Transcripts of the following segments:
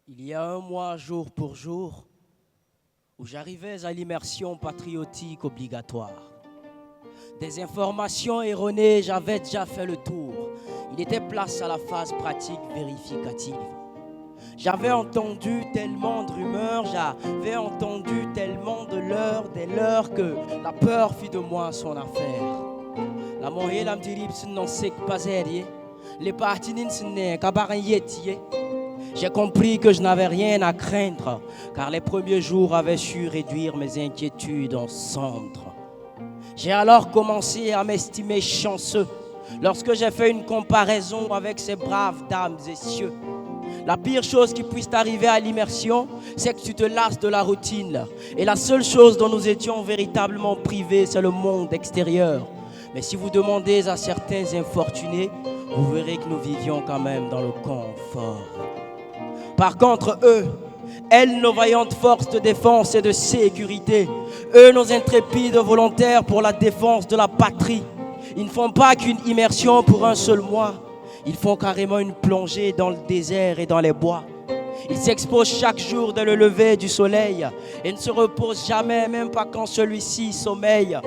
Il y a un mois, jour pour jour, où j'arrivais à l'immersion patriotique obligatoire. Des informations erronées, j'avais déjà fait le tour. Il était place à la phase pratique vérificative. J'avais entendu tellement de rumeurs, j'avais entendu tellement de leurs, des leurs que la peur fit de moi son affaire. La moyenne la m'dirib n'en sait pas les partis n'est qu'à J'ai compris que je n'avais rien à craindre, car les premiers jours avaient su réduire mes inquiétudes en cendres. J'ai alors commencé à m'estimer chanceux lorsque j'ai fait une comparaison avec ces braves dames et cieux. La pire chose qui puisse t'arriver à l'immersion, c'est que tu te lasses de la routine. Et la seule chose dont nous étions véritablement privés, c'est le monde extérieur. Mais si vous demandez à certains infortunés, vous verrez que nous vivions quand même dans le confort. Par contre, elles, nos vaillantes forces de défense et de sécurité, eux, nos intrépides volontaires pour la défense de la patrie, ils ne font pas qu'une immersion pour un seul mois. Ils font carrément une plongée dans le désert et dans les bois. Ils s'exposent chaque jour dès le lever du soleil et ne se reposent jamais, même pas quand celui-ci sommeille.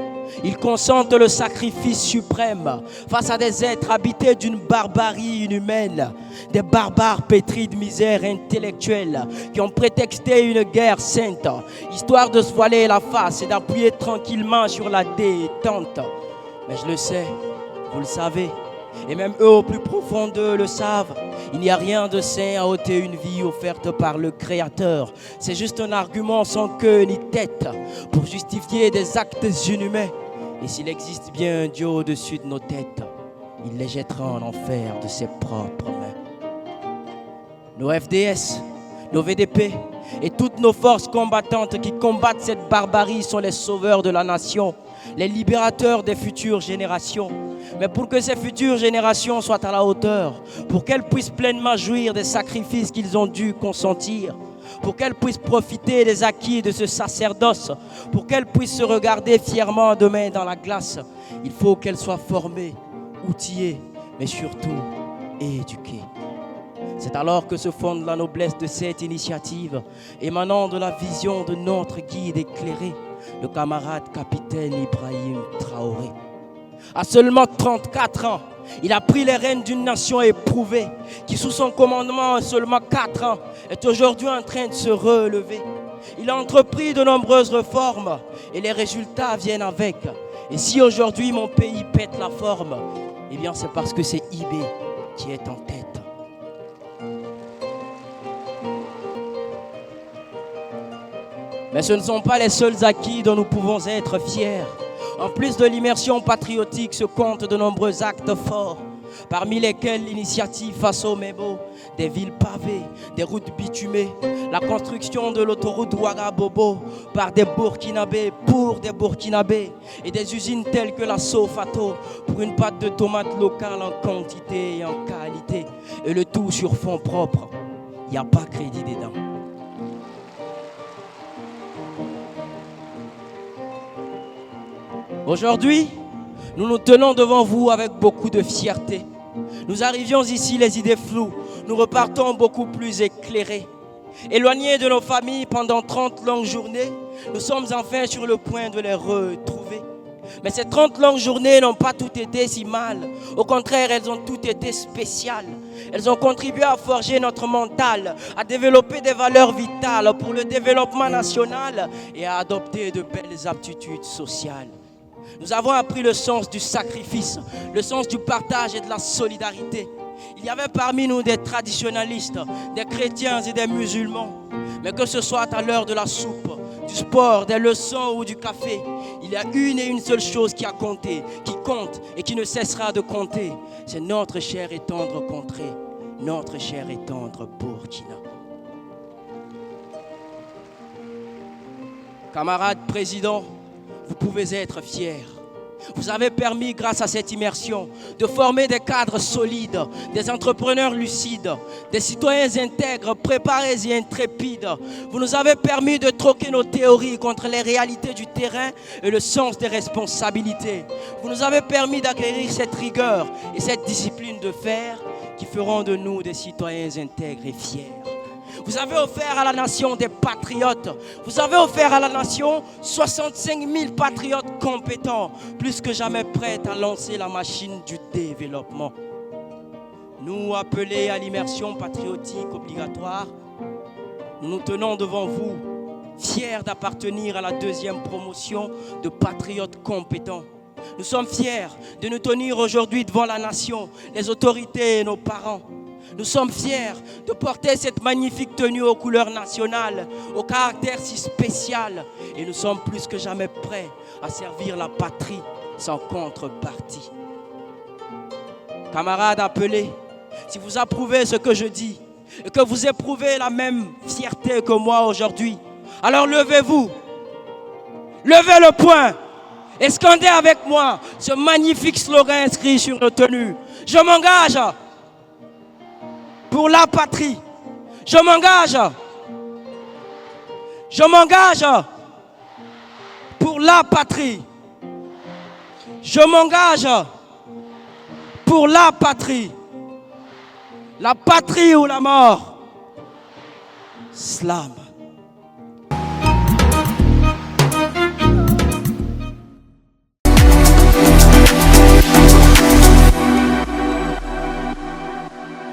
Ils consentent le sacrifice suprême face à des êtres habités d'une barbarie inhumaine, des barbares pétris de misère intellectuelle qui ont prétexté une guerre sainte, histoire de se voiler la face et d'appuyer tranquillement sur la détente. Mais je le sais, vous le savez, et même eux au plus profond d'eux le savent. Il n'y a rien de sain à ôter une vie offerte par le Créateur. C'est juste un argument sans queue ni tête pour justifier des actes inhumains. Et s'il existe bien un Dieu au-dessus de nos têtes, il les jettera en enfer de ses propres mains. Nos FDS, nos VDP et toutes nos forces combattantes qui combattent cette barbarie sont les sauveurs de la nation, les libérateurs des futures générations. Mais pour que ces futures générations soient à la hauteur, pour qu'elles puissent pleinement jouir des sacrifices qu'ils ont dû consentir, pour qu'elles puissent profiter des acquis de ce sacerdoce, pour qu'elles puissent se regarder fièrement demain dans la glace, il faut qu'elles soient formées, outillées, mais surtout éduquées. C'est alors que se fonde la noblesse de cette initiative, émanant de la vision de notre guide éclairé, le camarade capitaine Ibrahim Traoré. À seulement 34 ans, il a pris les rênes d'une nation éprouvée qui, sous son commandement, en seulement 4 ans, est aujourd'hui en train de se relever. Il a entrepris de nombreuses réformes et les résultats viennent avec. Et si aujourd'hui mon pays pète la forme, eh bien c'est parce que c'est IB qui est en tête. Mais ce ne sont pas les seuls acquis dont nous pouvons être fiers. En plus de l'immersion patriotique se comptent de nombreux actes forts, parmi lesquels l'initiative face au Mébo, des villes pavées, des routes bitumées, la construction de l'autoroute Ouagabobo par des Burkinabés pour des Burkinabés et des usines telles que la Sofato pour une pâte de tomates locale en quantité et en qualité, et le tout sur fonds propres. Il n'y a pas crédit dedans. Aujourd'hui, nous nous tenons devant vous avec beaucoup de fierté. Nous arrivions ici les idées floues, nous repartons beaucoup plus éclairés. Éloignés de nos familles pendant 30 longues journées, nous sommes enfin sur le point de les retrouver. Mais ces 30 longues journées n'ont pas toutes été si mal. Au contraire, elles ont toutes été spéciales. Elles ont contribué à forger notre mental, à développer des valeurs vitales pour le développement national et à adopter de belles aptitudes sociales. Nous avons appris le sens du sacrifice, le sens du partage et de la solidarité. Il y avait parmi nous des traditionalistes, des chrétiens et des musulmans. Mais que ce soit à l'heure de la soupe, du sport, des leçons ou du café, il y a une et une seule chose qui a compté, qui compte et qui ne cessera de compter. C'est notre chère et tendre contrée, notre chère et tendre Burkina. Camarades présidents, vous pouvez être fiers. Vous avez permis, grâce à cette immersion, de former des cadres solides, des entrepreneurs lucides, des citoyens intègres, préparés et intrépides. Vous nous avez permis de troquer nos théories contre les réalités du terrain et le sens des responsabilités. Vous nous avez permis d'acquérir cette rigueur et cette discipline de fer qui feront de nous des citoyens intègres et fiers. Vous avez offert à la nation des patriotes. Vous avez offert à la nation 65 000 patriotes compétents, plus que jamais prêts à lancer la machine du développement. Nous, appelés à l'immersion patriotique obligatoire, nous nous tenons devant vous, fiers d'appartenir à la deuxième promotion de patriotes compétents. Nous sommes fiers de nous tenir aujourd'hui devant la nation, les autorités et nos parents. Nous sommes fiers de porter cette magnifique tenue aux couleurs nationales, au caractère si spécial. Et nous sommes plus que jamais prêts à servir la patrie sans contrepartie. Camarades appelés, si vous approuvez ce que je dis et que vous éprouvez la même fierté que moi aujourd'hui, alors levez-vous, levez le poing et scandez avec moi ce magnifique slogan inscrit sur nos tenues. Je m'engage pour la patrie. Je m'engage pour la patrie. Je m'engage pour la patrie. La patrie ou la mort. Slam.